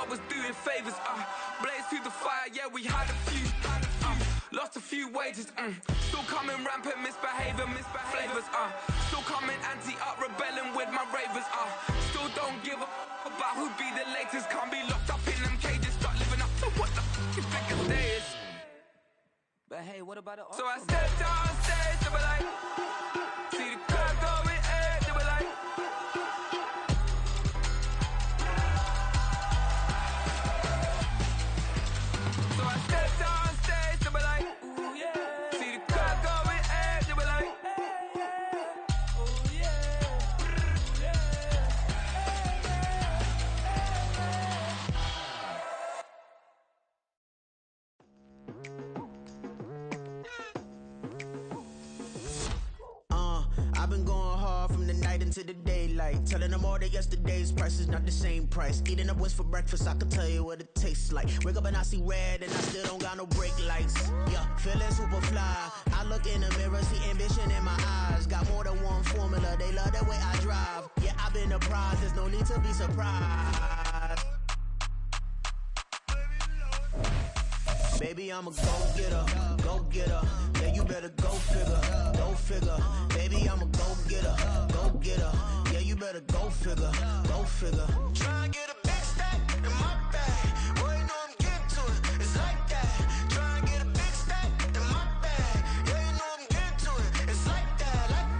God was doing favors, blaze through the fire, yeah, we had a few, lost a few wages, still coming rampant, misbehavior, flavors, still coming anti-up, rebelling with my ravers, still don't give a about who be the latest, can't be locked up in them cages, start living up to what the f is biggest days. But hey, what about the So I stepped on stage, they were like, see the crowd going, they were like, so I stepped on stage, they were like, ooh yeah, see the crowd going, they were like, ooh yeah, yeah. I've been going hard from the night into the daylight, telling them all that yesterday's price is not the same price. Eating up what's for breakfast, I can tell you what it tastes like. Wake up and I see red and I still don't got no brake lights. Yeah, feeling super fly. I look in the mirror, see ambition in my eyes. Got more than one formula, they love the way I drive. Yeah, I've been a prize, there's no need to be surprised. Baby, I'm a go-getter, go-getter. Yeah, you better go figure, go figure. Baby, I'm a go-getter, go-getter. Yeah, you better go figure, go figure. Try and get a big stack in my bag. Boy, you know I'm getting to it, it's like that. Try and get a big stack in my bag. Yeah, you know I'm getting to it, it's like that, like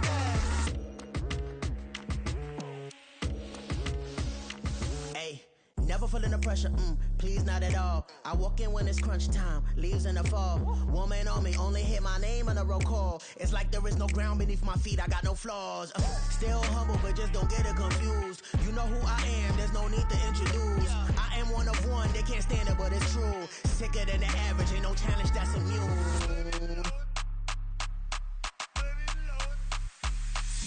that. Hey. Never feeling the pressure, please not at all. I walk in when it's crunch time, leaves in the fall. Woman on me, only hit my name on a roll call. It's like there is no ground beneath my feet, I got no flaws. Still humble, but just don't get it confused. You know who I am, there's no need to introduce. I am one of one, they can't stand it, but it's true. Sicker than the average, ain't no challenge that's immune.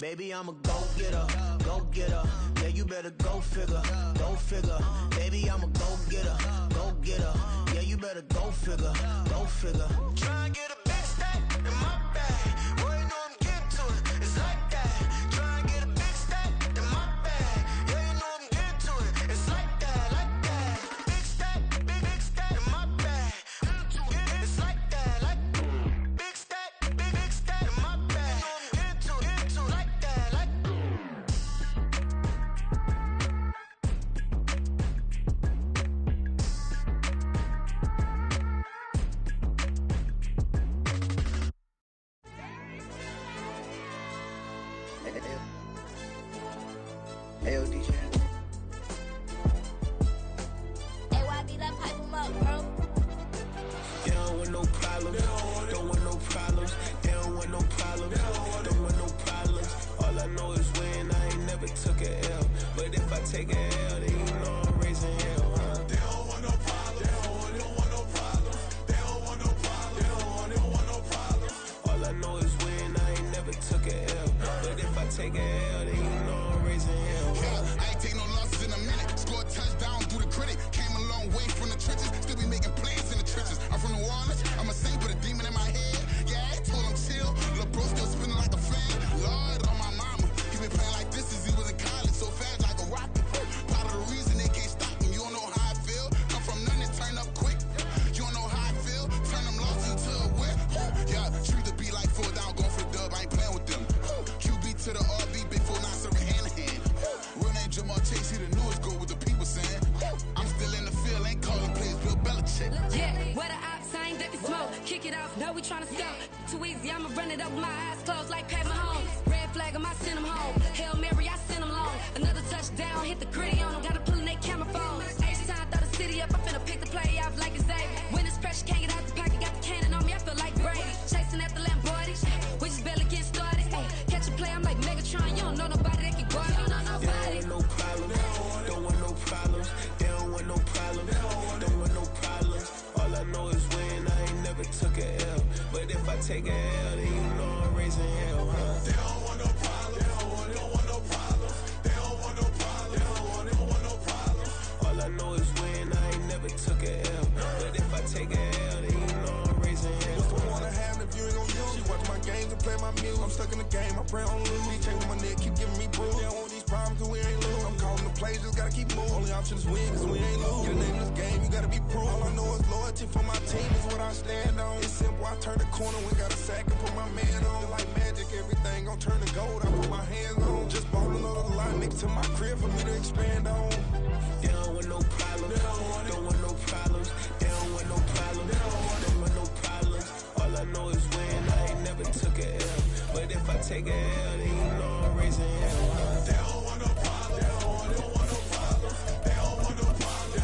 Baby, I'm a go-getter, go-getter. Yeah, you better go figure, go figure. Baby, I'm a go-getter, go-getter. Yeah, you better go figure, go figure. Try and get a big stack in my bag. Boy, you know I'm getting to it, it's like that. Try and get a big stack in my bag. Yeah, you know I'm getting to it, it's like that, like that. Big stack, big stack in my bag. It's like that, like big stack in my bag. I'm getting to it, like that, like. Hey, DJ. Hey, YB, that pipe him up, bro. They don't want no problems, don't want no problems. They don't want no problems, don't want no problems. All I know is when I ain't never took a L. But if I take a L, then you know I'm raising hell, huh? They don't want no problems, they don't want no problems. They don't want no problems, they don't want no problems. All I know is when I ain't never took a L. But if I take a L, then you know I'm raising hell, huh? Yeah, I ain't take no losses in a minute. Scored touchdown through the critic. Came a long way from the trenches. Still be making plays in the trenches. I'm from New Orleans. I'm a saint with a demon in my head. Yeah, I told him chill. Lil' bro still spinning like a fan. Lord on my mama. He been playing like this since he was in college. So fast like a rocket. Part of the reason they can't stop him. You don't know how I feel. Come from nothing, turn up quick. You don't know how I feel. Turn them losses into a whip. Yeah, treat the beat like 4 down, going for the dub. I ain't playing with them. QB to the RB, big 4 9 serving hand to hand. Real name Jamal Chase, he the newest goal with the people saying. I'm still in the field, ain't calling plays, Bill Belichick. Yeah, where the ops ain't that we smoke. Kick it off, know we tryna scout. Too easy, I'ma run it up with my eyes closed like Pat Mahomes. Red flag, I send him home. Hail Mary, I send him long. Another touchdown, hit the gritty on him. Gotta pull in they camera phones. H-time, throw the city up, I finna pick the play off like it's Xavier. When it's pressure, can't get out the pocket, got the cannon on me, I feel like Brady. Chasing after Lamborghini, we just barely get started. Ay, catch a play, I'm like Megatron, you don't know nobody that can guard it. You know nobody. They don't want no problems, don't want no problems. They don't want no problems, don't want no problems. All I know is when I ain't never took a L. But if I take a L, then you know I'm raising hell, huh? They don't want no problems, they don't want no problems. They don't want no problems, they don't want no problems. All I know is when I ain't never took a L. But if I take a L, then you know I'm raising hell. What's the point of having if you ain't gon' use? She watch my games and play my music. I'm stuck in the game, I pray on lose. He changing my neck, keep giving me bruise. They don't want these problems cause we ain't lose. I'm calling the plays, just gotta keep moving. Only option is win cause we ain't lose. Get a nigga stand on. It's simple, I turn the corner, we got a sack and put my man on. Like magic, everything gon' turn to gold, I put my hands on. Just bought another lot next to my crib for me to expand on. They don't want no problems, don't want no problems. They don't want no problems, don't want no problems. All I know is win, I ain't never took a L. But if I take a L, then you know I'm raising hell. They don't want no problems, they don't want no problems. They don't want no problems, they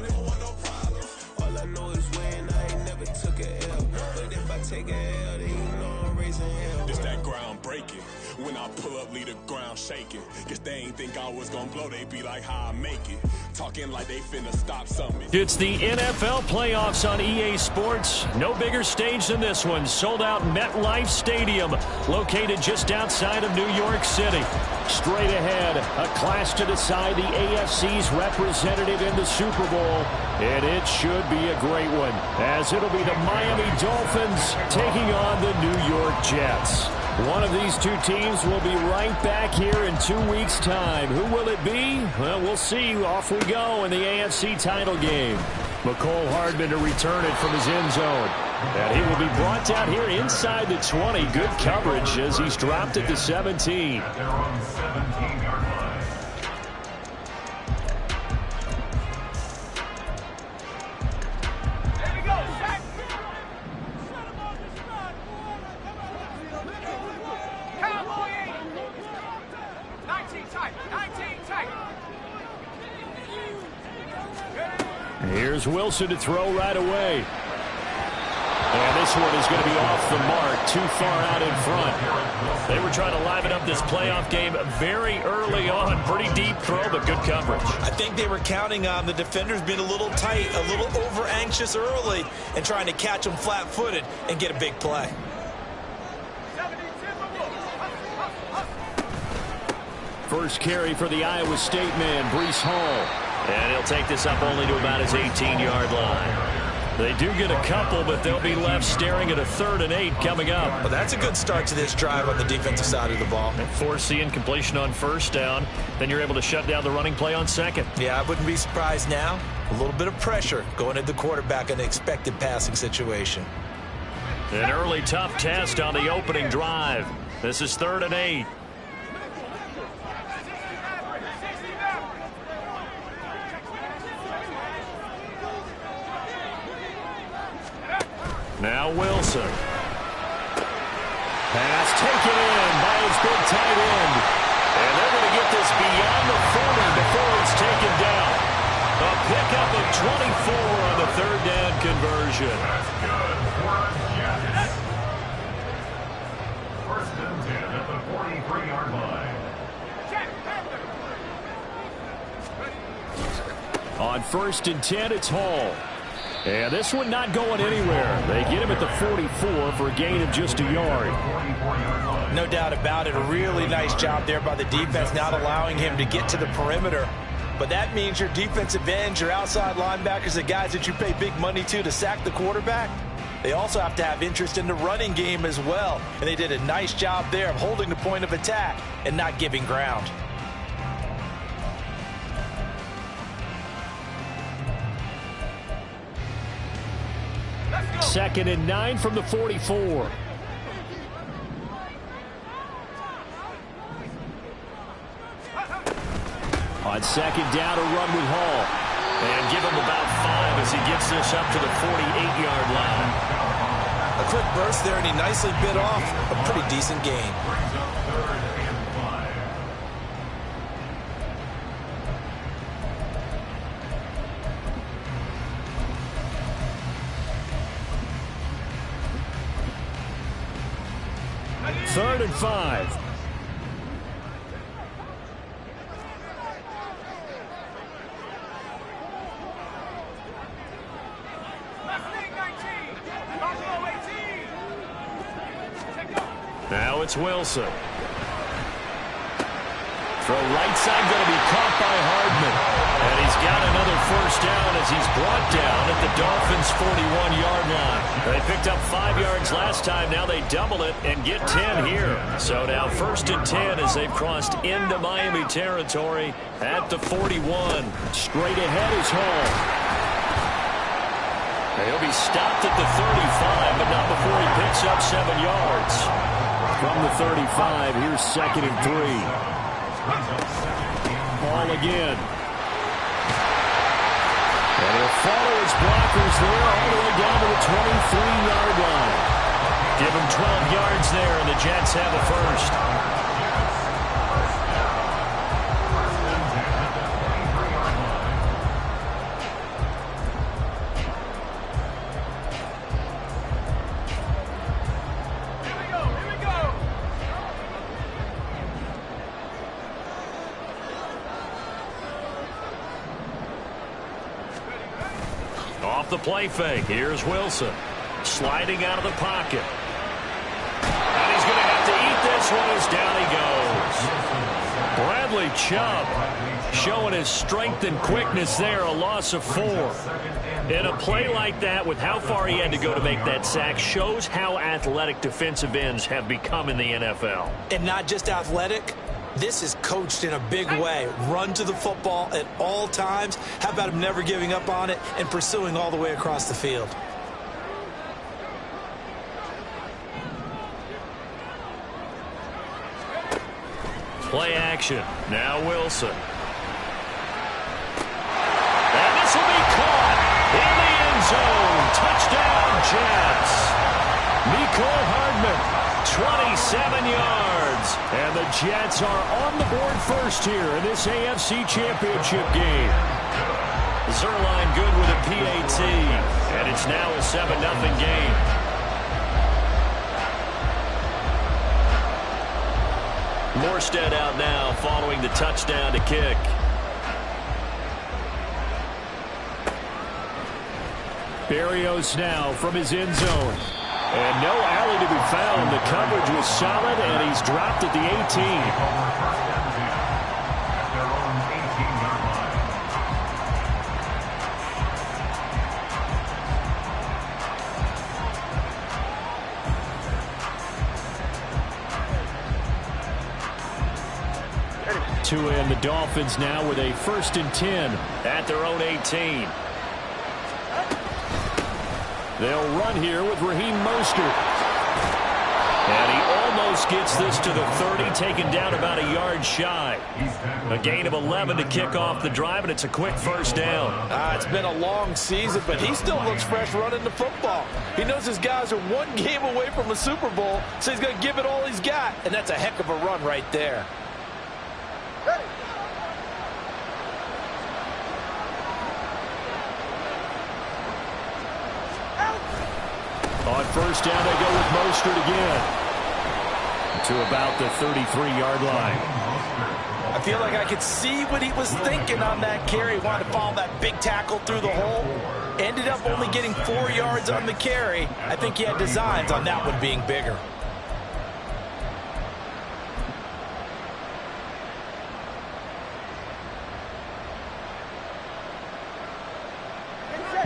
don't want no problems. All I know is win, I ain't never took a L. But if I take a L, then you know I'm raising hell. It's that ground breaking. When I pull up, leave the ground shaking. Guess they ain't think I was gonna blow, they be like, how I make it. Talking like they finna stop something. It's the NFL playoffs on EA Sports. No bigger stage than this one. Sold out MetLife Stadium, located just outside of New York City. Straight ahead, a clash to decide the AFC's representative in the Super Bowl. And it should be a great one, as it'll be the Miami Dolphins taking on the New York Jets. One of these two teams will be right back here in 2 weeks' time. Who will it be? Well, we'll see. Off we go in the AFC title game. McCole Hardman to return it from his end zone. And he will be brought down here inside the 20. Good coverage as he's dropped it to 17. They're on the 17-yard line. Here's Wilson to throw right away. And this one is going to be off the mark, too far out in front. They were trying to liven up this playoff game very early on. Pretty deep throw, but good coverage. I think they were counting on the defenders being a little tight, a little over-anxious early, and trying to catch them flat-footed and get a big play. First carry for the Iowa State man, Breece Hall. And he'll take this up only to about his 18-yard line. They do get a couple, but they'll be left staring at a 3rd and 8 coming up. Well, that's a good start to this drive on the defensive side of the ball. And force the incompletion on first down. Then you're able to shut down the running play on second. Yeah, I wouldn't be surprised now. A little bit of pressure going at the quarterback in an expected passing situation. An early tough test on the opening drive. This is 3rd and 8. Now Wilson. Pass taken in by his big tight end. And they're going to get this beyond the 40 before it's taken down. A pickup of 24 on the 3rd down conversion. That's good for Jets. 1st and 10 at the 43-yard line. On 1st and 10, it's Hall. And this one not going anywhere. They get him at the 44 for a gain of just a yard. No doubt about it. A really nice job there by the defense, not allowing him to get to the perimeter. But that means your defensive ends, your outside linebackers, the guys that you pay big money to sack the quarterback, they also have to have interest in the running game as well. And they did a nice job there of holding the point of attack and not giving ground. Second and 9 from the 44. On second down, a run with Hall. And give him about 5 as he gets this up to the 48-yard line. A quick burst there, and he nicely bit off a pretty decent gain. Third and 5. Now it's Wilson. Throw right side going to be caught by Hardman. And he's got another first down as he's brought down at the Dolphins' 41-yard line. They picked up 5 yards last time. Now they double it and get 10 here. So now 1st and 10 as they've crossed into Miami territory at the 41. Straight ahead is Hall. He'll be stopped at the 35, but not before he picks up 7 yards. From the 35, here's 2nd and 3. Ball again. And he'll follow his blockers there all the way down to the 23-yard line. Give him 12 yards there, and the Jets have a first. Off the play fake, here's Wilson. Sliding out of the pocket. And he's going to have to eat this one as down he goes. Bradley Chubb showing his strength and quickness there, a loss of 4. In a play like that, with how far he had to go to make that sack, shows how athletic defensive ends have become in the NFL. And not just athletic. This is coached in a big way. Run to the football at all times. How about him never giving up on it and pursuing all the way across the field? Play action. Now Wilson. And this will be caught in the end zone. Touchdown, Jets. Mecole Hardman, 27 yards. And the Jets are on the board first here in this AFC Championship game. Zerline good with a PAT. And it's now a 7-0 game. Morstead out now following the touchdown to kick. Berrios now from his end zone. And no alley to be found. The coverage was solid, and he's dropped at the 18. Tua and the Dolphins now with a 1st and 10 at their own 18. They'll run here with Raheem Mostert. And he almost gets this to the 30, taken down about a yard shy. A gain of 11 to kick off the drive, and it's a quick first down. It's been a long season, but he still looks fresh running the football. He knows his guys are one game away from a Super Bowl, so he's going to give it all he's got, and that's a heck of a run right there. On first down, they go with Mostert again to about the 33-yard line. I feel like I could see what he was thinking on that carry. Wanted to follow that big tackle through the hole. Ended up only getting 4 yards on the carry. I think he had designs on that one being bigger.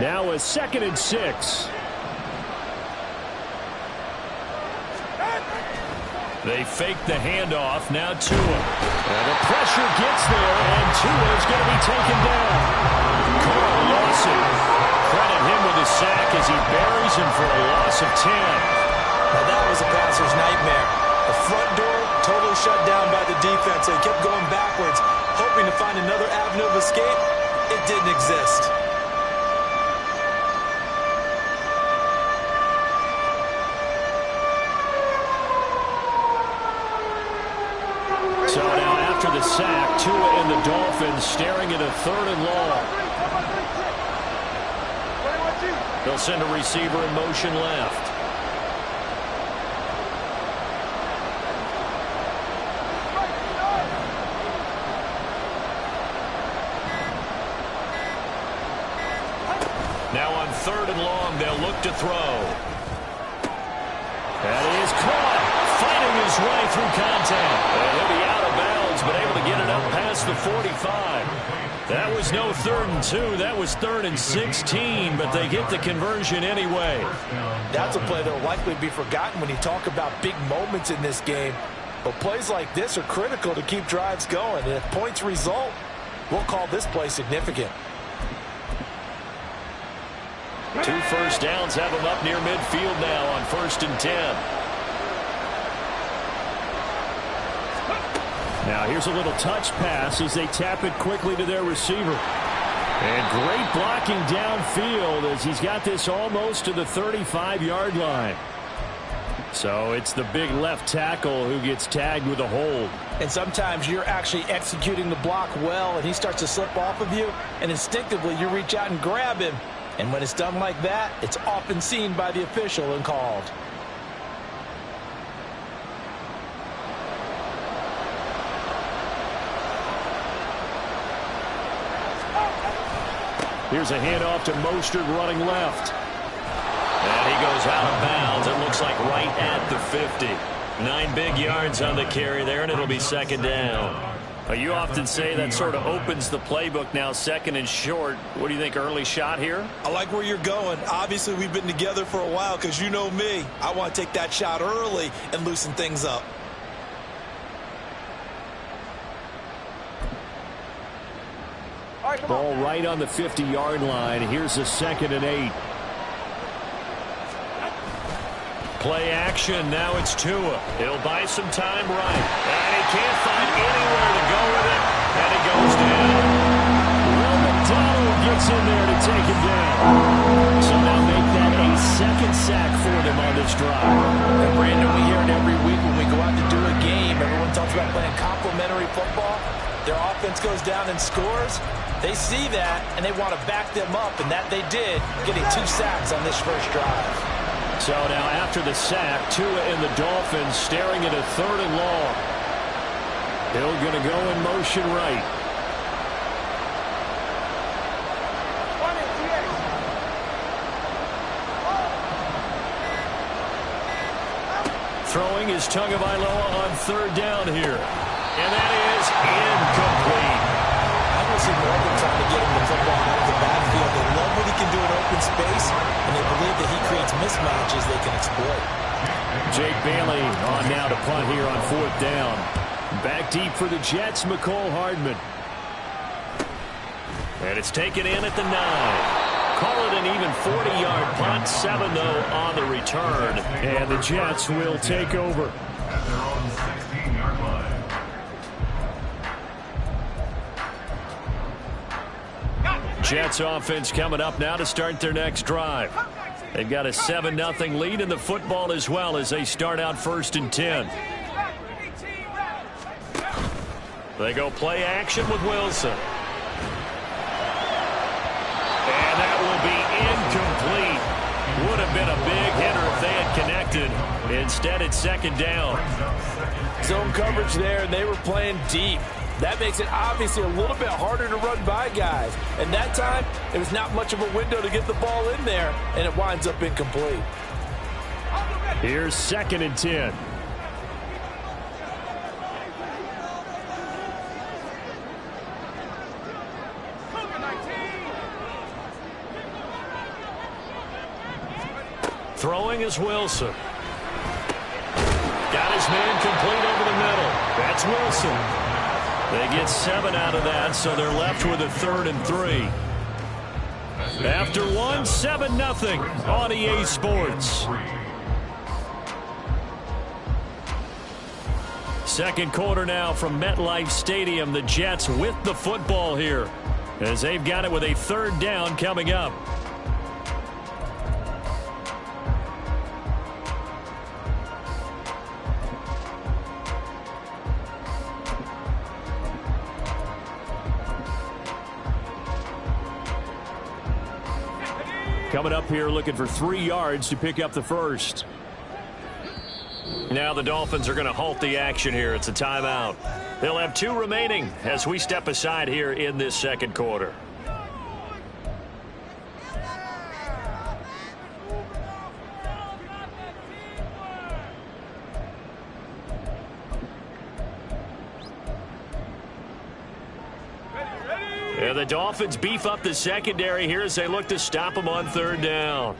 Now a 2nd and 6. They fake the handoff. Now Tua. And the pressure gets there, and Tua is going to be taken down. Carl Lawson. Credit him with a sack as he buries him for a loss of 10. Now that was a passer's nightmare. The front door totally shut down by the defense. They kept going backwards, hoping to find another avenue of escape. It didn't exist. So now after the sack, Tua and the Dolphins staring at a 3rd and long. They'll send a receiver in motion left. Now on 3rd and long, they'll look to throw. That is caught. Fighting his way through contact. And he'll be out of bounds, but able to get it up past the 45. That was no 3rd and 2. That was 3rd and 16, but they get the conversion anyway. That's a play that will likely be forgotten when you talk about big moments in this game. But plays like this are critical to keep drives going. And if points result, we'll call this play significant. 2 first downs have him up near midfield now on 1st and 10. Now here's a little touch pass as they tap it quickly to their receiver. And great blocking downfield as he's got this almost to the 35-yard line. So it's the big left tackle who gets tagged with a hold. And sometimes you're actually executing the block well, and he starts to slip off of you, and instinctively you reach out and grab him. And when it's done like that, it's often seen by the official and called. Here's a handoff to Mostert running left. And he goes out of bounds. It looks like right at the 50. 9 big yards on the carry there, and it'll be 2nd down. You often say that sort of opens the playbook now, 2nd and short. What do you think, early shot here? I like where you're going. Obviously, we've been together for a while because you know me. I want to take that shot early and loosen things up. Ball right on the 50-yard line. Here's a 2nd and 8. Play action. Now it's Tua. He'll buy some time right. And he can't find anywhere to go with it. And he goes down. Will McDonald gets in there to take him down. So now make that a 2nd sack for them on this drive. And Brandon, we hear it every week when we go out to do a game. Everyone talks about playing complementary football. Their offense goes down and scores. They see that, and they want to back them up, and that they did, getting 2 sacks on this first drive. So now after the sack, Tua and the Dolphins staring at a 3rd and long. Hill going to go in motion right. Throwing is Tagovailoa on 3rd down here. And that is incomplete. I don't see more than trying to get him the football out of the backfield. They love what he can do in open space, and they believe that he creates mismatches they can exploit. Jake Bailey on now to punt here on 4th down. Back deep for the Jets, McCole Hardman. And it's taken in at the 9. Call it an even 40-yard punt. 7, though, on the return. And the Jets will take over. At their own 16-yard line. Jets offense coming up now to start their next drive. They've got a 7-0 lead in the football as well as they start out 1st and 10. They go play action with Wilson. And that will be incomplete. Would have been a big hitter if they had connected. Instead, it's 2nd down. Zone coverage there, and they were playing deep. That makes it obviously a little bit harder to run by guys. And that time, it was not much of a window to get the ball in there, and it winds up incomplete. Here's 2nd and 10. Throwing is Wilson. Got his man complete over the middle. That's Wilson. They get 7 out of that, so they're left with a 3rd and 3. After 1, 7-0 on EA Sports. 2nd quarter now from MetLife Stadium. The Jets with the football here as they've got it with a 3rd down coming up. Coming up here looking for 3 yards to pick up the first. Now the Dolphins are going to halt the action here. It's a timeout. They'll have 2 remaining as we step aside here in this 2nd quarter. And the Dolphins beef up the secondary here as they look to stop them on 3rd down.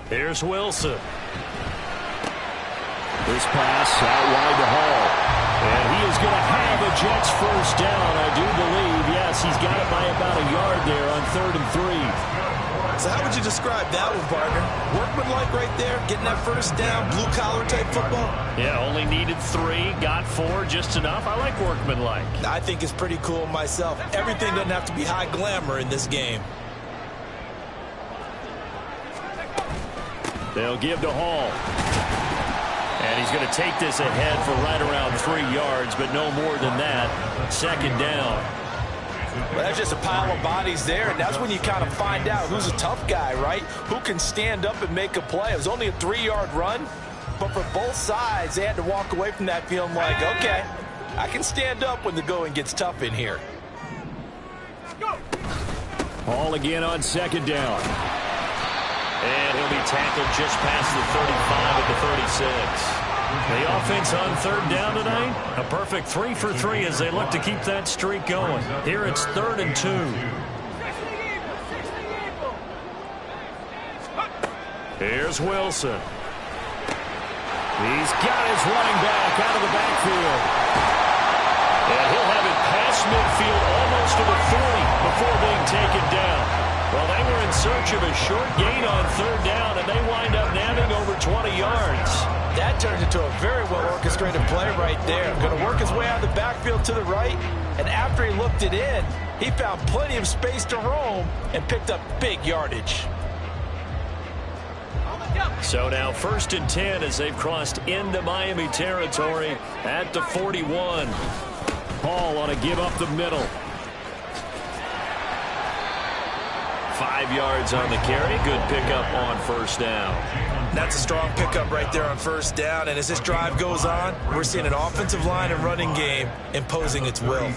Here's Wilson. This pass out wide to Hall. And he is going to have a Jets first down, I do believe. Yes, he's got it by about a yard there on 3rd and 3. So how would you describe that one, partner? Workmanlike right there, getting that first down, blue-collar type football? Yeah, only needed 3, got 4, just enough. I like workmanlike. I think it's pretty cool myself. Everything doesn't have to be high glamour in this game. They'll give to Hall. And he's going to take this ahead for right around 3 yards, but no more than that. 2nd down. Well, that's just a pile of bodies there, and that's when you kind of find out who's a tough guy, right? Who can stand up and make a play. It was only a 3-yard run, but for both sides, they had to walk away from that feeling like, okay, I can stand up when the going gets tough in here. Hall again on 2nd down. And he'll be tackled just past the 35 at the 36. The offense on 3rd down tonight, a perfect 3 for 3 as they look to keep that streak going. Here it's 3rd and 2. Here's Wilson. He's got his running back out of the backfield. And he'll have it past midfield almost to the 40 before being taken down. Well, they were in search of a short gain on 3rd down, and they wind up nabbing over 20 yards. That turned into a very well-orchestrated play right there. Going to work his way out of the backfield to the right, and after he looked it in, he found plenty of space to roam and picked up big yardage. So now 1st and 10 as they've crossed into Miami territory at the 41. Hall on a give up the middle. 5 yards on the carry. Good pickup on 1st down. That's a strong pickup right there on 1st down. And as this drive goes on, we're seeing an offensive line and running game imposing its will.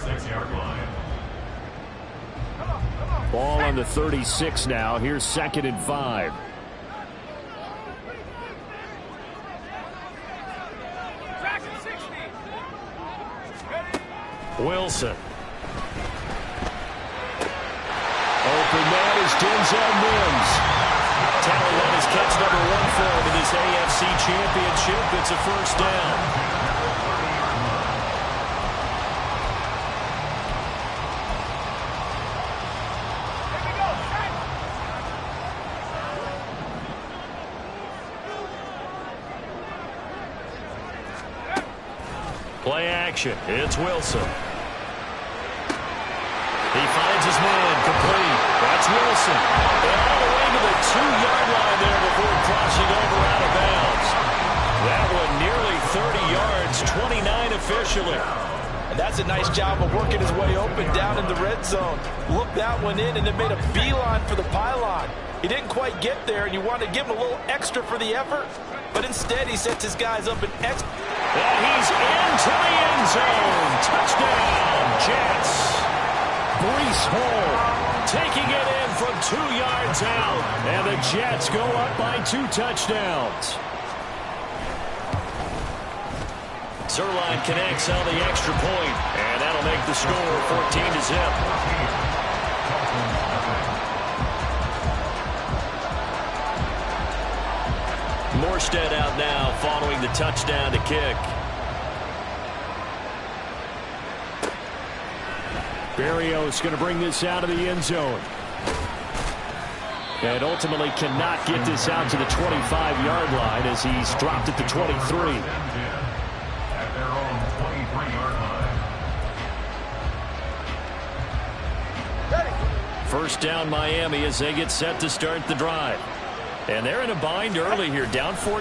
Ball on the 36 now. Here's 2nd and 5. Wilson. Open man is Denzel Mims. Tally on his catch number 1 for him in this AFC Championship. It's a 1st down. Play action. It's Wilson. He finds his man, complete. That's Wilson. And all the way to the 2-yard line there before crossing over out of bounds. That one nearly 30 yards, 29 officially. And that's a nice job of working his way open down in the red zone. Looked that one in and then made a beeline for the pylon. He didn't quite get there, and you want to give him a little extra for the effort, but instead he sets his guys up an extra. And he's into the end zone. Touchdown, Jets. Breece Hall taking it in from 2 yards out. And the Jets go up by 2 touchdowns. Zerline connects on the extra point, and that'll make the score 14-0. Morstead out now following the touchdown to kick. Berrios going to bring this out of the end zone. And ultimately cannot get this out to the 25-yard line as he's dropped at the 23. At their own 23-yard line. First down Miami as they get set to start the drive. And they're in a bind early here, down 14-0. Are you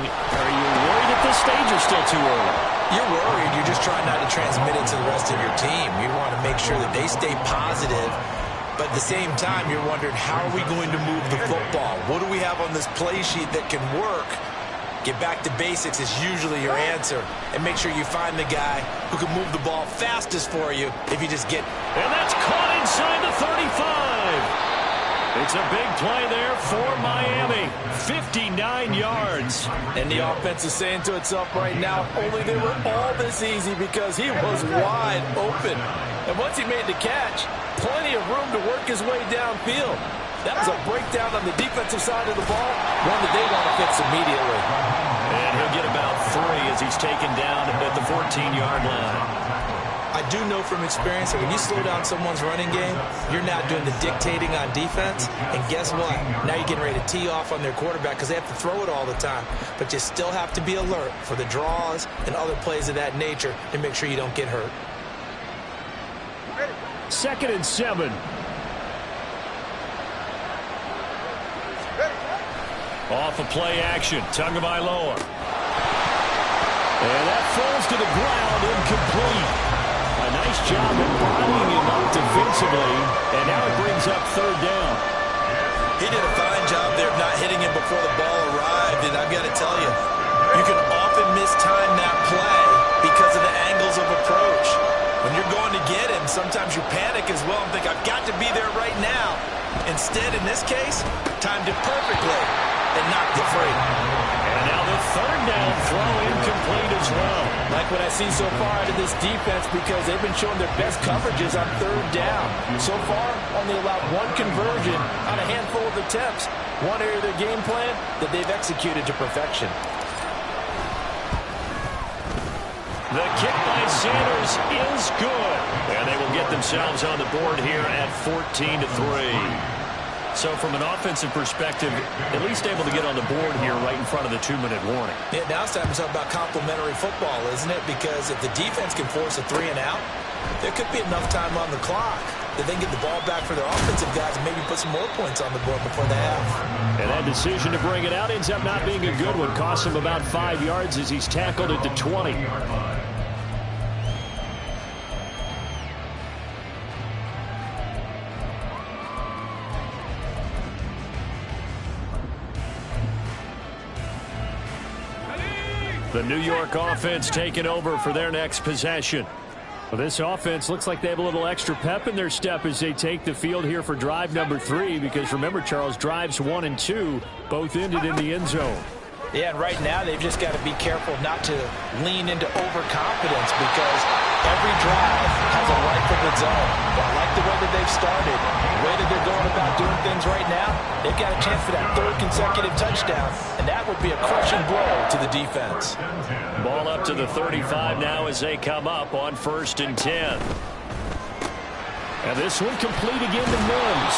worried at this stage or still too early? You're worried. You're just trying not to transmit it to the rest of your team. You want to make sure that they stay positive. But at the same time, you're wondering, how are we going to move the football? What do we have on this play sheet that can work? Get back to basics is usually your answer. And make sure you find the guy who can move the ball fastest for you if you just get... And that's caught inside the 35. It's a big play there for Miami. 59 yards. And the offense is saying to itself right now, if only they were all this easy, because he was wide open. And once he made the catch, plenty of room to work his way downfield. That was a breakdown on the defensive side of the ball, one that they want to fix immediately. And he'll get about 3 as he's taken down at the 14-yard line. do know from experience that when you slow down someone's running game, you're now doing the dictating on defense. And guess what? Now you're getting ready to tee off on their quarterback because they have to throw it all the time. But you still have to be alert for the draws and other plays of that nature to make sure you don't get hurt. 2nd and 7. Off of play action. Tagovailoa. And that falls to the ground, incomplete. A nice job embodying him up defensively. And now it brings up 3rd down. He did a fine job there of not hitting him before the ball arrived. And I've got to tell you, you can often mistime that play because of the angles of approach. When you're going to get him, sometimes you panic as well and think, I've got to be there right now. Instead, in this case, timed it perfectly and knocked it free. And now the 3rd down throw incomplete as well. Like what I see so far out of this defense because they've been showing their best coverages on 3rd down. So far, only allowed 1 conversion on a handful of attempts. One area of their game plan that they've executed to perfection. The kick by Sanders is good. And they will get themselves on the board here at 14-3. So from an offensive perspective, at least able to get on the board here right in front of the 2-minute warning. Yeah, now it's time to talk about complementary football, isn't it? Because if the defense can force a 3 and out, there could be enough time on the clock that they can get the ball back for their offensive guys and maybe put some more points on the board before the half. And that decision to bring it out ends up not being a good one. Costs him about 5 yards as he's tackled at the 20. The New York offense taking over for their next possession. Well, this offense looks like they have a little extra pep in their step as they take the field here for drive number 3 because remember, Charles, drives 1 and 2 both ended in the end zone. Yeah, and right now they've just got to be careful not to lean into overconfidence because every drive has a life of its own. But I like the way that they've started, the way that they're going about doing things right now. They've got a chance for that 3rd consecutive touchdown, and that would be a crushing blow to the defense. Ball up to the 35 now as they come up on 1st and 10. And this one complete again to Mims.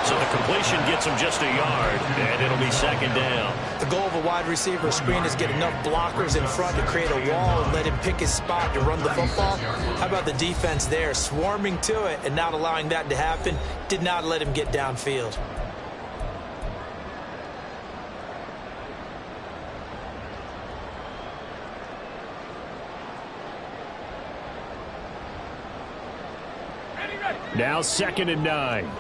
So the completion gets him just a yard, and it'll be 2nd down. The goal of a wide receiver screen is get enough blockers in front to create a wall and let him pick his spot to run the football. How about the defense there, swarming to it and not allowing that to happen? Did not let him get downfield. Now 2nd and 9.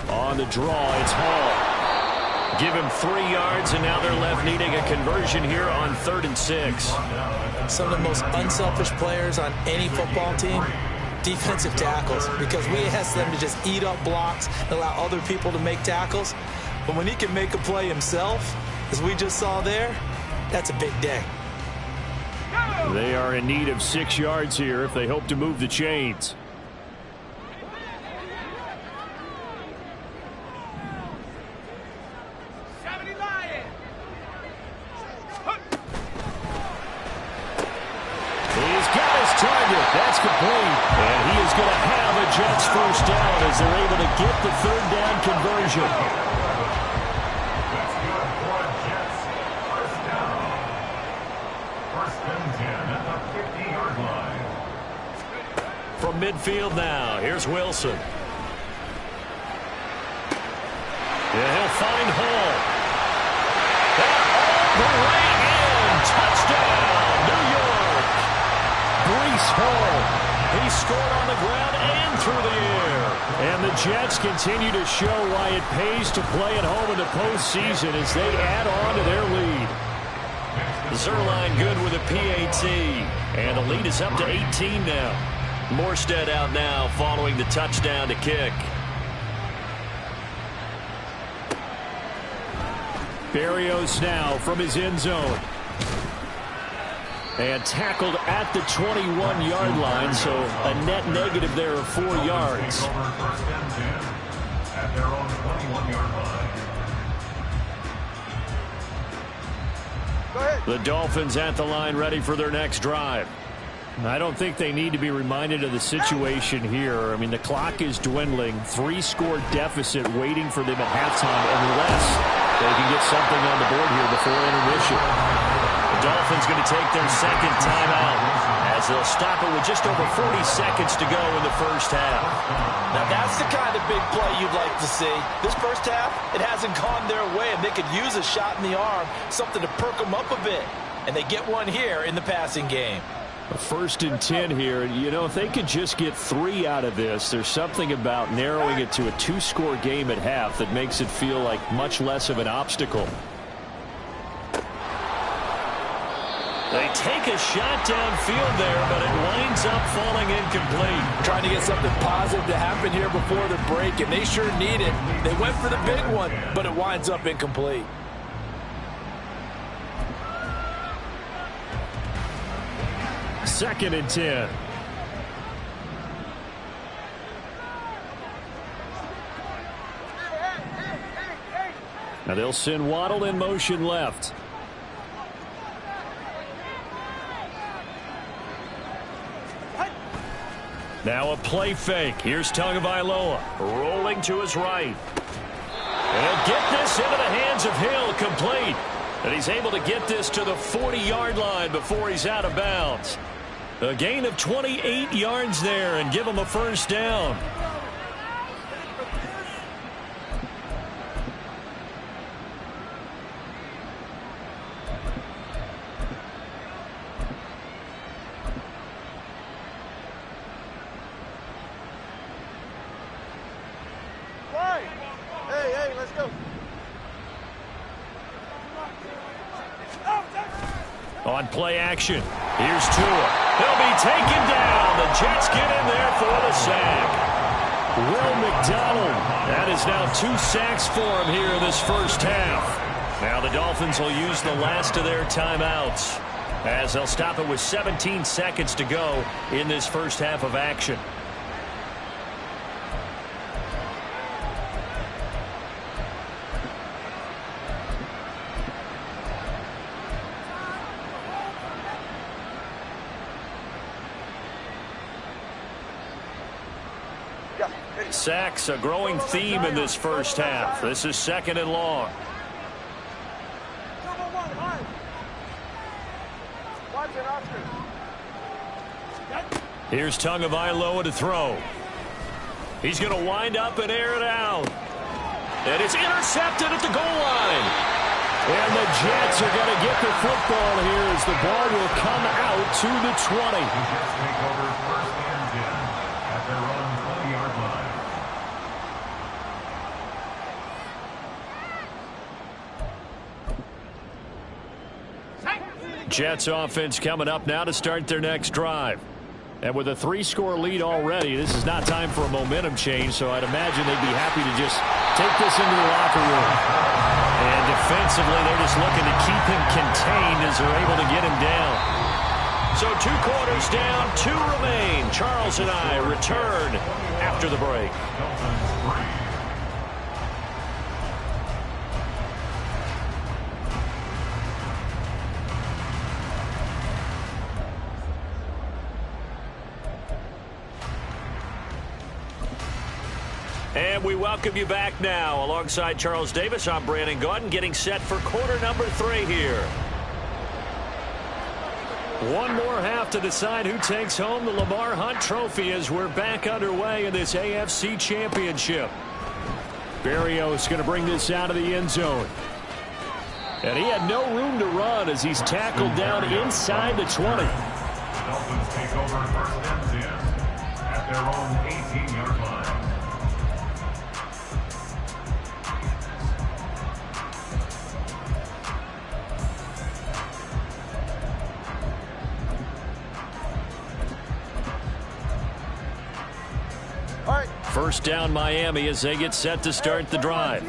On the draw, it's Hall. Give him 3 yards, and now they're left needing a conversion here on 3rd and 6. Some of the most unselfish players on any football team, defensive tackles, because we ask them to just eat up blocks and allow other people to make tackles. But when he can make a play himself, as we just saw there, that's a big day. They are in need of 6 yards here if they hope to move the chains. That's complete. And he is going to have a Jets 1st down as they're able to get the 3rd down conversion. That's good for Jets. 1st down. 1st and 10 at the 50-yard line. From midfield now, here's Wilson. Yeah, he'll find Hall. All the way in. Touchdown, New York. Breece Hall. He scored on the ground and through the air. And the Jets continue to show why it pays to play at home in the postseason as they add on to their lead. Zerline good with a PAT. And the lead is up to 18 now. Morstead out now following the touchdown to kick. Berrios now from his end zone. And tackled at the 21-yard line, so a net negative there of 4 yards. First and 10 at their own 21-yard line. The Dolphins at the line ready for their next drive. I don't think they need to be reminded of the situation here. I mean, the clock is dwindling. 3-score deficit waiting for them at halftime unless they can get something on the board here before intermission. The Dolphins going to take their second timeout as they'll stop it with just over 40 seconds to go in the first half. Now that's the kind of big play you'd like to see. This first half, it hasn't gone their way, and they could use a shot in the arm, something to perk them up a bit. And they get one here in the passing game. A 1st and 10 here. You know, if they could just get 3 out of this, there's something about narrowing it to a 2-score game at half that makes it feel like much less of an obstacle. They take a shot downfield there, but it winds up falling incomplete. Trying to get something positive to happen here before the break, and they sure need it. They went for the big one, but it winds up incomplete. Second and 10. Now they'll send Waddle in motion left. Now a play fake. Here's Tagovailoa rolling to his right. And he'll get this into the hands of Hill, complete. And he's able to get this to the 40-yard line before he's out of bounds. A gain of 28 yards there and give him a first down. Hey, let's go. On play action, here's Tua. He'll be taken down. The Jets get in there for the sack. Will McDonald. That is now 2 sacks for him here in this first half. Now the Dolphins will use the last of their timeouts as they'll stop it with 17 seconds to go in this first half of action. Sacks, a growing theme in this first half. This is 2nd and long. Here's Tagovailoa to throw. He's going to wind up and air it out. And it's intercepted at the goal line. And the Jets are going to get the football here as the ball will come out to the 20. The Jets take over 1st and 10 at their own 20-yard line. Jets offense coming up now to start their next drive. And with a 3-score lead already, this is not time for a momentum change, so I'd imagine they'd be happy to just take this into the locker room. And defensively, they're just looking to keep him contained as they're able to get him down. So 2 quarters down, 2 remain. Charles and I return after the break. And we welcome you back now. Alongside Charles Davis, I'm Brandon Gaudin, getting set for quarter number 3 here. One more half to decide who takes home the Lamar Hunt Trophy as we're back underway in this AFC Championship. Berrios going to bring this out of the end zone. And he had no room to run as he's tackled down inside the 20. The Dolphins take over 1st and 10 at their own 18-yard line. First down Miami as they get set to start the drive.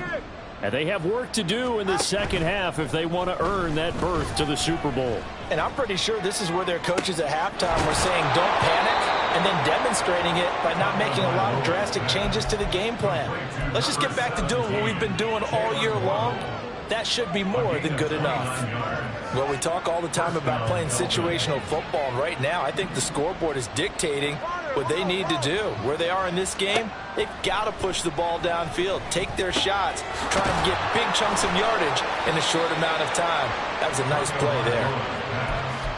And they have work to do in the second half if they want to earn that berth to the Super Bowl. And I'm pretty sure this is where their coaches at halftime were saying don't panic and then demonstrating it by not making a lot of drastic changes to the game plan. Let's just get back to doing what we've been doing all year long that should be more than good enough. Well, we talk all the time about playing situational football, and right now I think the scoreboard is dictating what they need to do. Where they are in this game, they've got to push the ball downfield, take their shots, try and get big chunks of yardage in a short amount of time. That was a nice play there.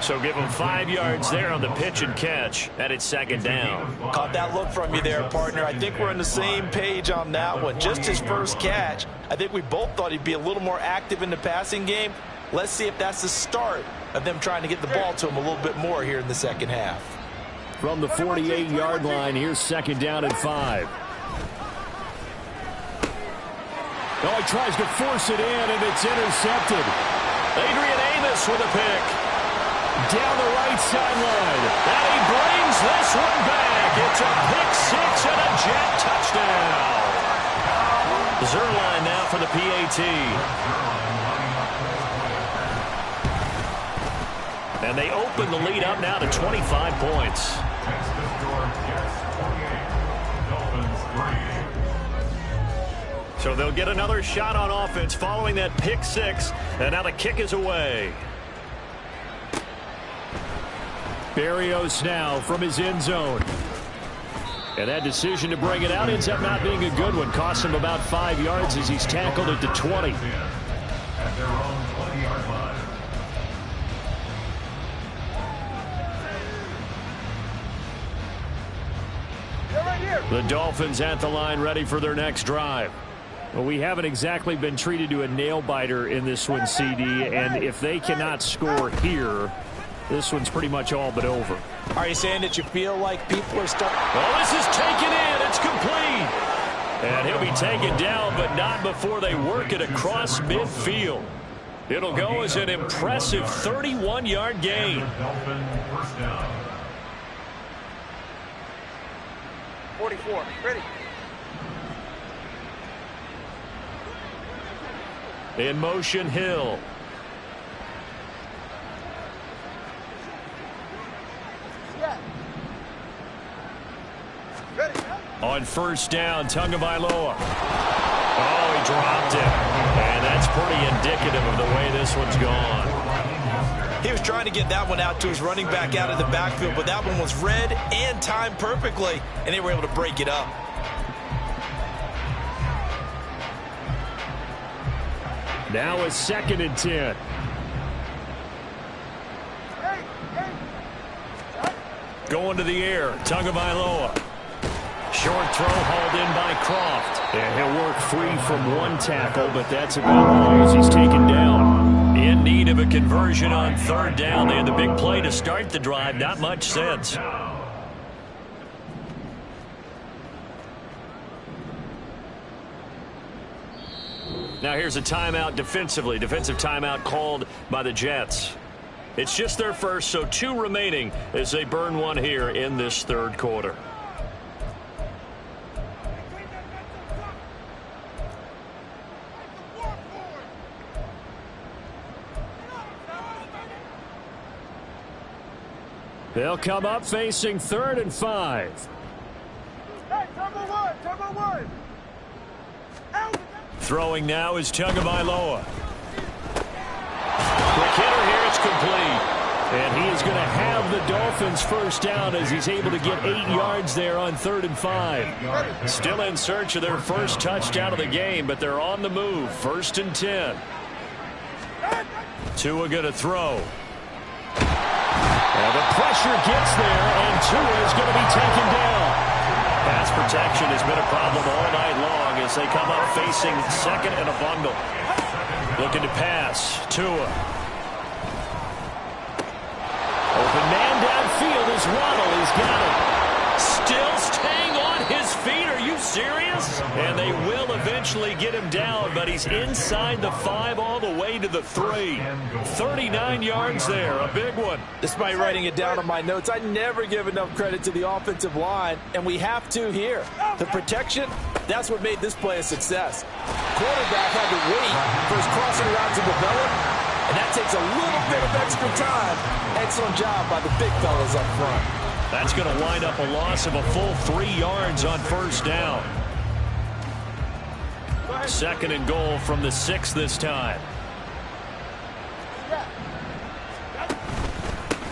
So give them 5 yards there on the pitch and catch, and it's second down. Caught that look from you there, partner. I think we're on the same page on that one. Just his first catch. I think we both thought he'd be a little more active in the passing game. Let's see if that's the start of them trying to get the ball to him a little bit more here in the second half. From the 48-yard line, here's second down and 5. Oh, he tries to force it in, and it's intercepted. Adrian Amos with a pick. Down the right sideline. And he brings this one back. It's a pick six and a Jet touchdown. Zerline now for the PAT. And they open the lead up now to 25 points. So they'll get another shot on offense following that pick six. And now the kick is away. Berrios now from his end zone. And that decision to bring it out ends up not being a good one. Costs him about 5 yards as he's tackled at the 20. At their own 20-yard line. The Dolphins at the line ready for their next drive. Well, we haven't exactly been treated to a nail-biter in this one, CD, and if they cannot score here, this one's pretty much all but over. Are you saying that you feel like people are starting? Well, this is taken in. It's complete. And he'll be taken down, but not before they work it across midfield. It'll go as an impressive 31-yard gain. Dolphin first down. 44. Ready. In motion, Hill. On first down, Tagovailoa. Oh, he dropped it. And that's pretty indicative of the way this one's gone. He was trying to get that one out to his running back out of the backfield, but that one was read and timed perfectly, and they were able to break it up. Now a second and 10. Going to the air, Tagovailoa. Short throw hauled in by Croft. And he'll work free from one tackle, but that's about all as he's taken down. In need of a conversion on third down. They had the big play to start the drive. Not much sense. Now here's a timeout defensively. Defensive timeout called by the Jets. It's just their first, so 2 remaining as they burn one here in this third quarter. They'll come up facing 3rd and 5. Hey, turbo one. Throwing now is Tagovailoa. Quick hitter here, it's complete. And he is going to have the Dolphins first down as he's able to get 8 yards there on 3rd and 5. Still in search of their first touchdown of the game, but they're on the move. 1st and 10. Tua going to throw. And the pressure gets there, and Tua is going to be taken down. Pass protection has been a problem all night long as they come up facing 2nd and a bundle. Looking to pass. Tua. Open man downfield is Waddle. He's got it. Still staying on his feet. Are you serious? And they will eventually get him down, but he's inside the 5 all the way to the 3. 39 yards there. A big one. Despite writing it down on my notes, I never give enough credit to the offensive line, and we have to here. The protection, that's what made this play a success. Quarterback had to wait for his crossing route to develop, and that takes a little bit of extra time. Excellent job by the big fellas up front. That's going to wind up a loss of a full 3 yards on first down. 2nd and goal from the 6 this time.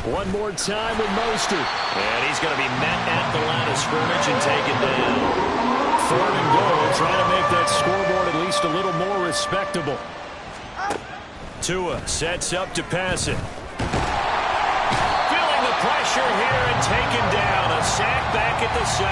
One more time with Mostert. And he's going to be met at the line of scrimmage and taken down. 3rd and goal, trying to make that scoreboard at least a little more respectable. Tua sets up to pass it. Feeling the pressure here and taken down. A sack back at the 7.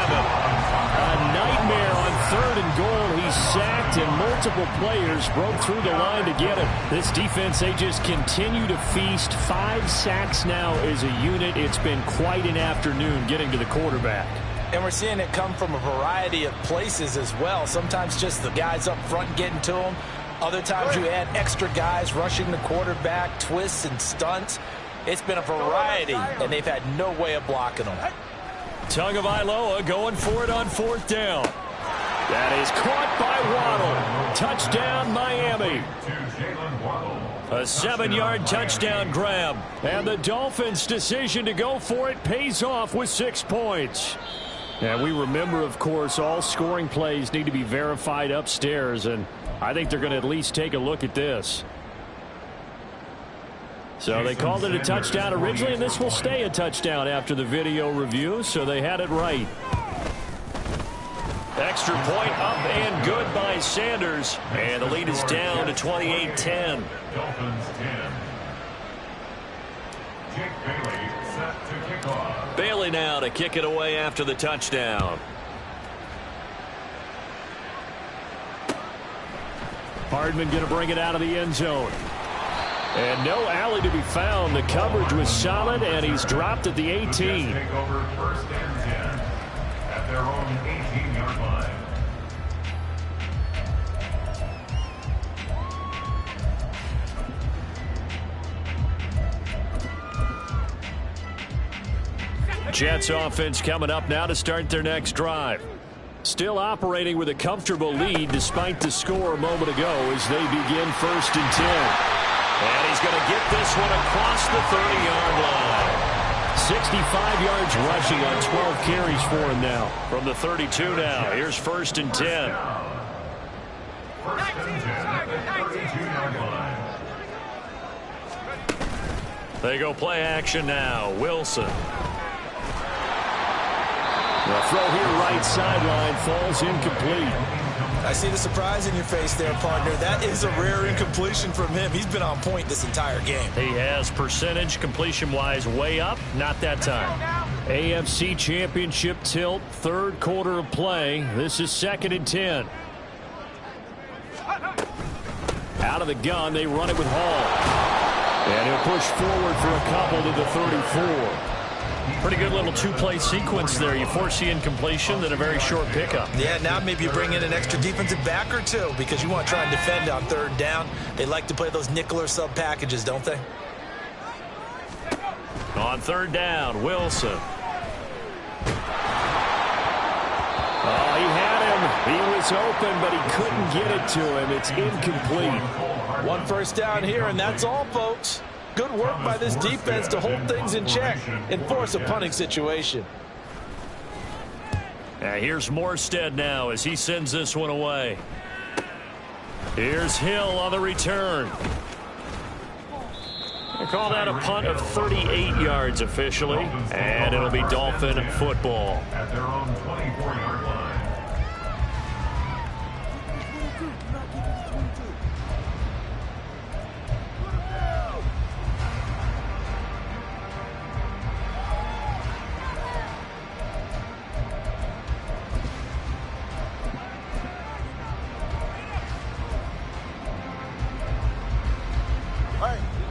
A nightmare on 3rd and goal. He's sacked and multiple players broke through the line to get him. This defense, they just continue to feast. 5 sacks now as a unit. It's been quite an afternoon getting to the quarterback. And we're seeing it come from a variety of places as well. Sometimes just the guys up front getting to him. Other times you add extra guys rushing the quarterback, twists and stunts. It's been a variety, and they've had no way of blocking them. Tagovailoa going for it on 4th down. That is caught by Waddle. Touchdown, Miami. A 7-yard touchdown grab. And the Dolphins' decision to go for it pays off with 6 points. And we remember, of course, all scoring plays need to be verified upstairs, and I think they're going to at least take a look at this. So they called it a touchdown originally, and this will stay a touchdown after the video review, so they had it right. Extra point up and good by Sanders, and the lead is down to 28-10. Dolphins 10. Jake Bailey set to kick off. Bailey now to kick it away after the touchdown. Hardman going to bring it out of the end zone. And no alley to be found. The coverage was solid, and he's dropped at the 18. Take over 1st and 10 at their own 18-yard line. Jets offense coming up now to start their next drive. Still operating with a comfortable lead despite the score a moment ago as they begin 1st and 10. And he's going to get this one across the 30-yard line. 65 yards rushing on 12 carries for him now. From the 32 now. Here's 1st and 10. 1st and 10 at the 32-yard line. They go play action now. Wilson. The throw here right sideline falls incomplete. I see the surprise in your face there, partner. That is a rare incompletion from him. He's been on point this entire game. He has percentage completion-wise way up. Not that time. AFC Championship tilt, 3rd quarter of play. This is 2nd and 10. Out of the gun, they run it with Hall. And he'll push forward for a couple to the 34. Pretty good little 2-play sequence there. You force the incompletion, then a very short pickup. Yeah, now maybe you bring in an extra defensive back or 2 because you want to try and defend on 3rd down. They like to play those nickel or sub packages, don't they? On 3rd down, Wilson. Oh, he had him. He was open, but he couldn't get it to him. It's incomplete. 1 first down here, and that's all, folks. Good work by this defense to hold things in check and force a punting situation. Here's Morstead now as he sends this one away. Here's Hill on the return. They call that a punt of 38 yards officially, and it'll be Dolphin football. At their own 24-yard line.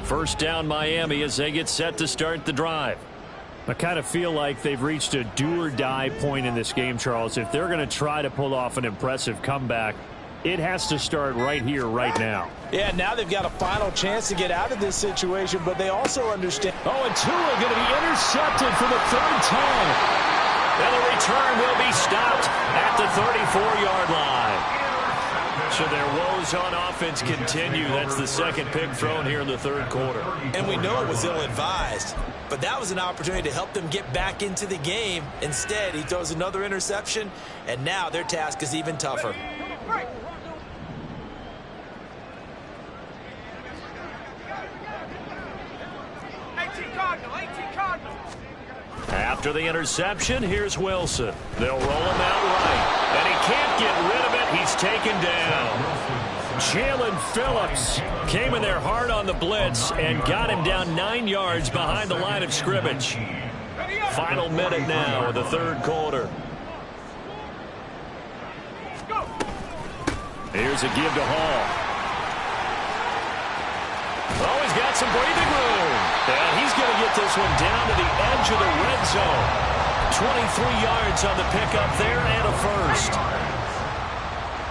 First down Miami as they get set to start the drive. I kind of feel like they've reached a do-or-die point in this game, Charles. If they're going to try to pull off an impressive comeback, it has to start right here, right now. Yeah, now they've got a final chance to get out of this situation, but they also understand. Oh, and Tua going to be intercepted for the 3rd time. And the return will be stopped at the 34-yard line. So their woes on offense continue. That's the 2nd pick thrown here in the 3rd quarter. And we know it was ill-advised, but that was an opportunity to help them get back into the game. Instead, he throws another interception, and now their task is even tougher. After the interception, here's Wilson. They'll roll him out right, and he can't get rid of it. He's taken down. Jalen Phillips came in there hard on the blitz and got him down 9 yards behind the line of scrimmage. Final minute now of the third quarter. Here's a give to Hall. Oh, he's got some breathing room. And he's going to get this one down to the edge of the red zone. 23 yards on the pickup there and a first.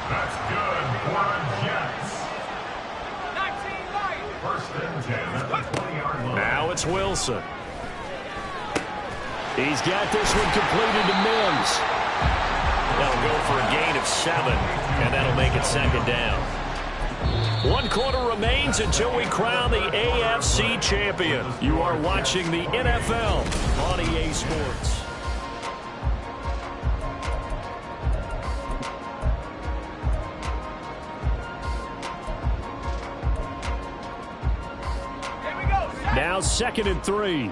That's good for the Jets. 1st and 10 at the 20-yard line. Now it's Wilson. He's got this one completed to Mims. That'll go for a gain of 7, and that'll make it second down. 1 quarter remains until we crown the AFC champion. You are watching the NFL on EA Sports. Now 2nd and 3.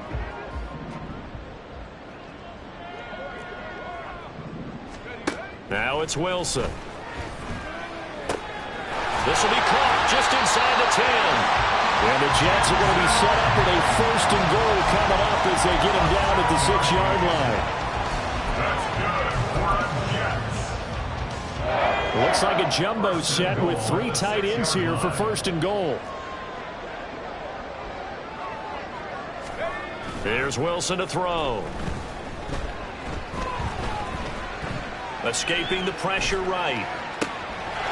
Now it's Wilson. This will be caught just inside the 10. And the Jets are going to be set up with a 1st and goal coming up as they get him down at the 6-yard line. That's good for the Jets. Looks like a jumbo set with 3 tight ends here for 1st and goal. There's Wilson to throw. Escaping the pressure right.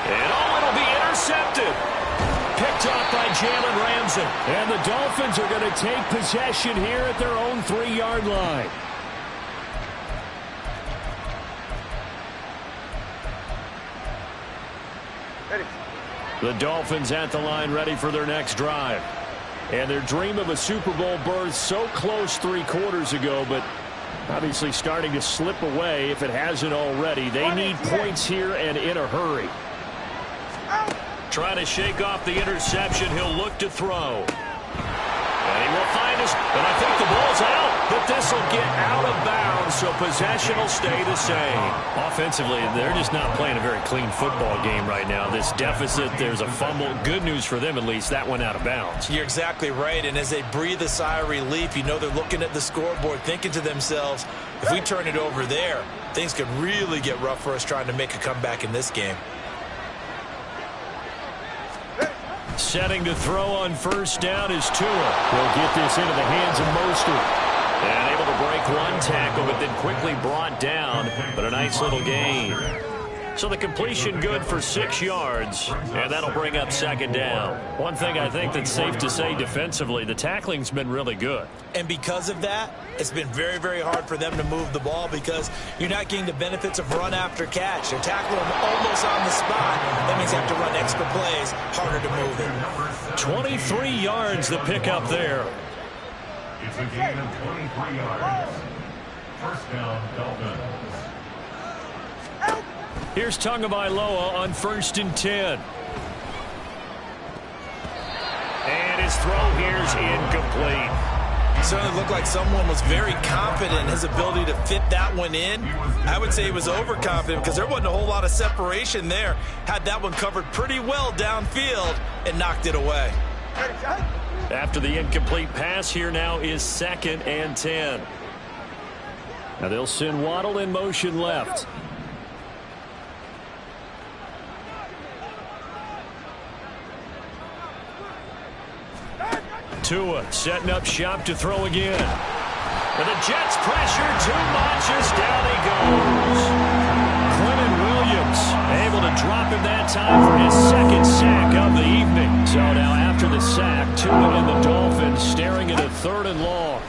And it'll be intercepted. Picked off by Jalen Ramsey. And the Dolphins are going to take possession here at their own 3-yard line. The Dolphins at the line ready for their next drive. And their dream of a Super Bowl berth so close 3 quarters ago, but obviously starting to slip away if it hasn't already. They need points here and in a hurry. Trying to shake off the interception. He'll look to throw. And he will find his... And I think the ball's out. But this will get out of bounds, so possession will stay the same. Offensively, they're just not playing a very clean football game right now. This deficit, there's a fumble. Good news for them, at least. That went out of bounds. You're exactly right. And as they breathe a sigh of relief, you know they're looking at the scoreboard, thinking to themselves, if we turn it over there, things could really get rough for us trying to make a comeback in this game. Setting to throw on 1st down is Tua. He'll get this into the hands of Mostert. And able to break 1 tackle, but then quickly brought down. But a nice little gain. So the completion good for 6 yards, and that'll bring up 2nd down. One thing I think that's safe to say defensively, the tackling's been really good. And because of that, it's been very, very hard for them to move the ball because you're not getting the benefits of run after catch. They're tackling them almost on the spot. That means you have to run extra plays, harder to move it. 23 yards the pickup there. It's a gain of 23 yards. 1st down, Dolphins. Here's Tagovailoa on 1st and 10. And his throw here's incomplete. It certainly looked like someone was very confident in his ability to fit that one in. I would say he was overconfident because there wasn't a whole lot of separation there. Had that one covered pretty well downfield and knocked it away. After the incomplete pass, here now is 2nd and 10. Now they'll send Waddle in motion left. Tua setting up shop to throw again. And the Jets pressure too much as down he goes. Quentin Williams able to drop him that time for his 2nd sack of the evening. So now after the sack, Tua and the Dolphins staring at a 3rd and long.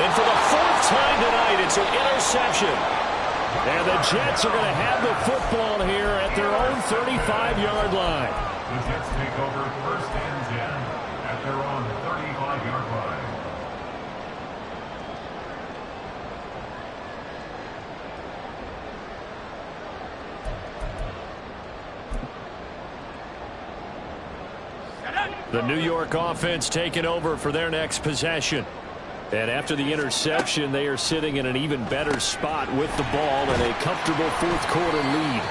And for the 4th time tonight, it's an interception. And the Jets are going to have the football here at their own 35-yard line. The Jets take over 1st and 10 at their own 35-yard line. The New York offense taking over for their next possession. And after the interception, they are sitting in an even better spot with the ball and a comfortable fourth-quarter lead.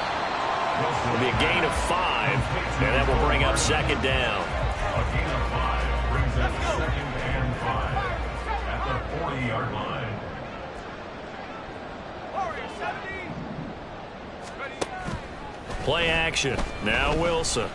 It'll be a gain of 5, and that will bring up second down. A gain of 5 brings up 2nd and 5 at the 40-yard line. Play action. Now Wilson.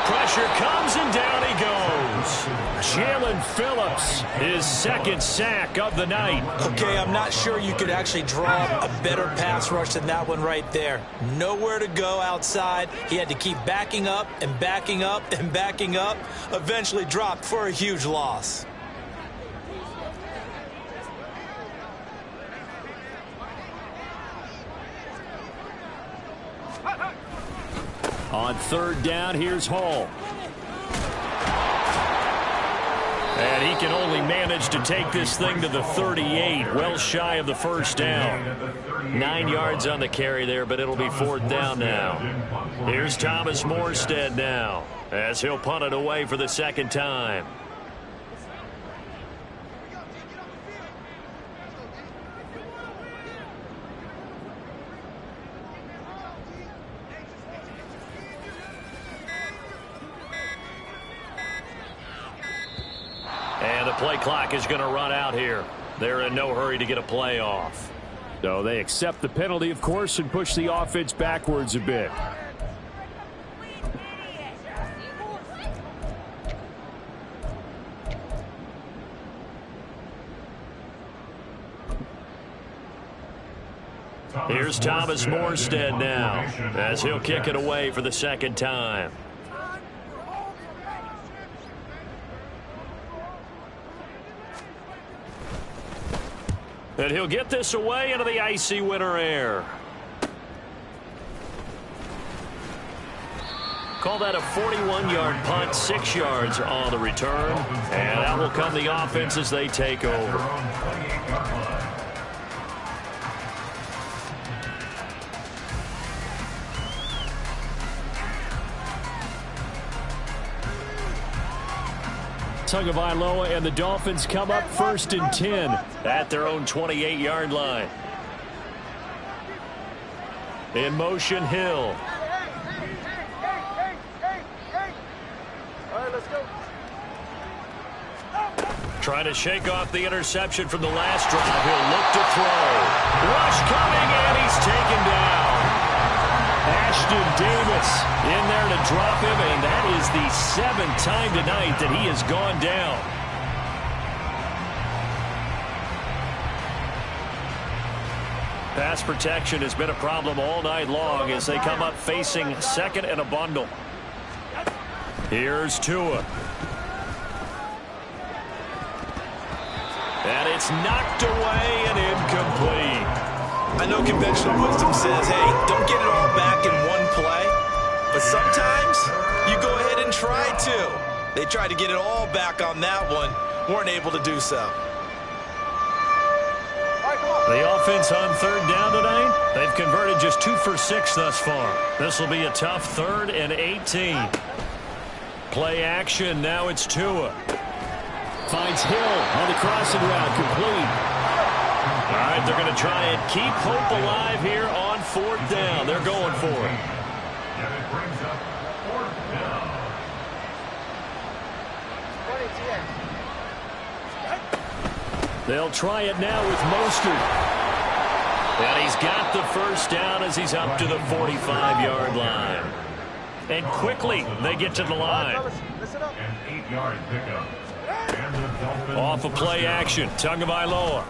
Pressure comes and down he goes. Jalen Phillips, his second sack of the night. Okay, I'm not sure you could actually draw a better pass rush than that one right there. Nowhere to go outside. He had to keep backing up and backing up and backing up. Eventually dropped for a huge loss. On third down, here's Hall. And he can only manage to take this thing to the 38, well shy of the first down. 9 yards on the carry there, but it'll be fourth down now. Here's Thomas Morstead now, as he'll punt it away for the second time. And the play clock is going to run out here. They're in no hurry to get a play off. So they accept the penalty, of course, and push the offense backwards a bit. Here's Thomas Morstead now, as he'll kick it away for the second time. And he'll get this away into the icy winter air. Call that a 41-yard punt, 6 yards on the return. And that will come the offense as they take over. Tagovailoa and the Dolphins come up 1st and 10 at their own 28-yard line. In motion, Hill. All right, let's go. Trying to shake off the interception from the last drive. He'll look to throw. Rush coming, and he's taken down. Ashton Davis in there to drop him, and that is the 7th time tonight that he has gone down. Pass protection has been a problem all night long as they come up facing second and a bundle. Here's Tua. And it's knocked away and incomplete. I know conventional wisdom says, hey, don't get it all back in one play. But sometimes you go ahead and try to. They tried to get it all back on that one. Weren't able to do so. The offense on third down tonight, they've converted just 2 for 6 thus far. This will be a tough 3rd and 18. Play action. Now it's Tua. Finds Hill on the crossing route, complete. All right, they're going to try and keep hope alive here on 4th down. They're going for it. And it brings up 4th down. They'll try it now with Mostert. And he's got the first down as he's up to the 45-yard line. And quickly they get to the line. An 8-yard pickup. Off of play action, Tagovailoa.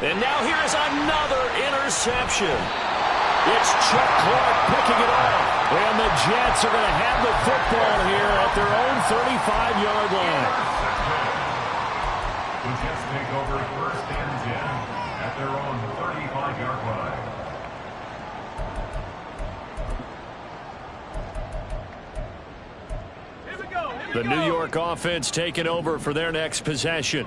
And now here's another interception. It's Chuck Clark picking it off. And the Jets are going to have the football here at their own 35-yard line. The Jets take over 1st and 10 at their own 35-yard line. The New York offense taking over for their next possession.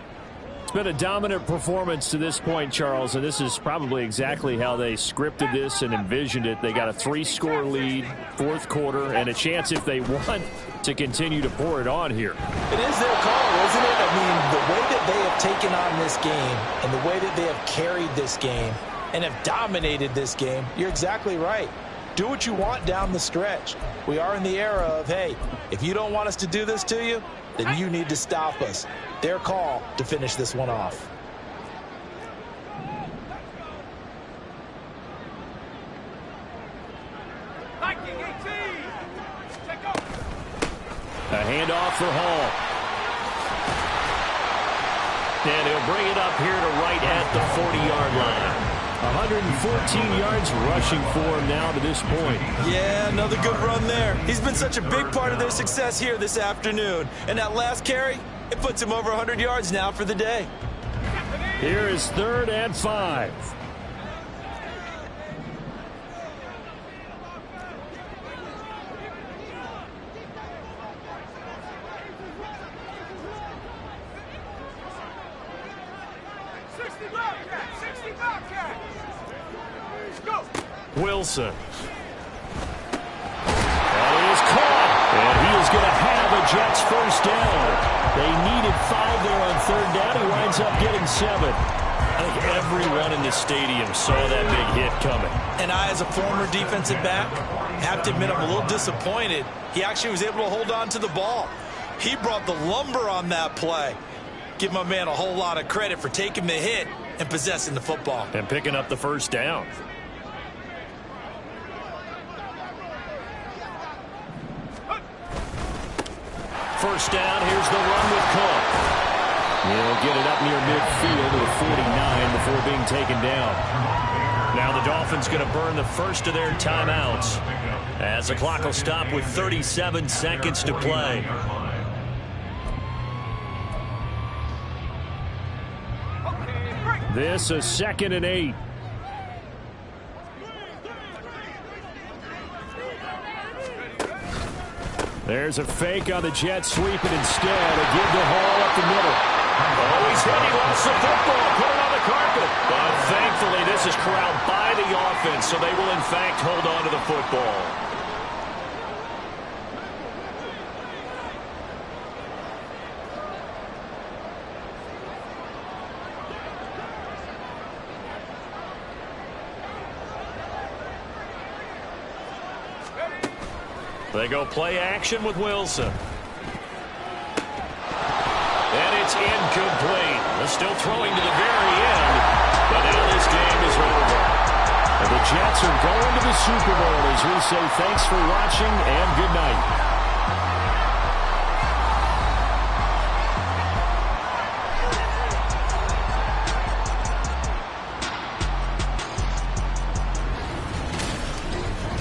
It's been a dominant performance to this point, Charles, and this is probably exactly how they scripted this and envisioned it. They got a 3-score lead, fourth quarter, and a chance, if they want, to continue to pour it on here. It is their call, isn't it? I mean, the way that they have taken on this game and the way that they have carried this game and have dominated this game, you're exactly right. Do what you want down the stretch. We are in the era of, hey, if you don't want us to do this to you, then you need to stop us. Their call to finish this one off. A handoff for Hall. And he'll bring it up here to right at the 40-yard line. 114 yards rushing for him now to this point. Yeah, another good run there. He's been such a big part of their success here this afternoon. And that last carry, it puts him over 100 yards now for the day. Here is 3rd and 5. Wilson. That is caught. And he is going to have a Jets first down. They needed 5 there on 3rd down. He winds up getting 7. I think everyone in the stadium saw that big hit coming. And I, as a former defensive back, have to admit I'm a little disappointed. He actually was able to hold on to the ball. He brought the lumber on that play. Give my man a whole lot of credit for taking the hit and possessing the football. And picking up the first down. First down, here's the run with Cook. He'll get it up near midfield to the 49 before being taken down. Now the Dolphins going to burn the first of their timeouts as the clock will stop with 37 seconds to play. This is 2nd and 8. There's a fake on the Jets, sweep it instead. A give to Hall up the middle. Oh, he's hit. He lost the football. Put it on the carpet. But thankfully, this is corralled by the offense, so they will, in fact, hold on to the football. They go play action with Wilson. And it's incomplete. They're still throwing to the very end, but now this game is over. And the Jets are going to the Super Bowl as we say thanks for watching and good night.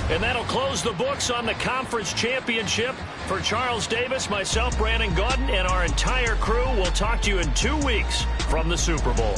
And that'll close the books on the conference championship. For Charles Davis, myself, Brandon Gaudin, and our entire crew, we'll talk to you in 2 weeks from the Super Bowl.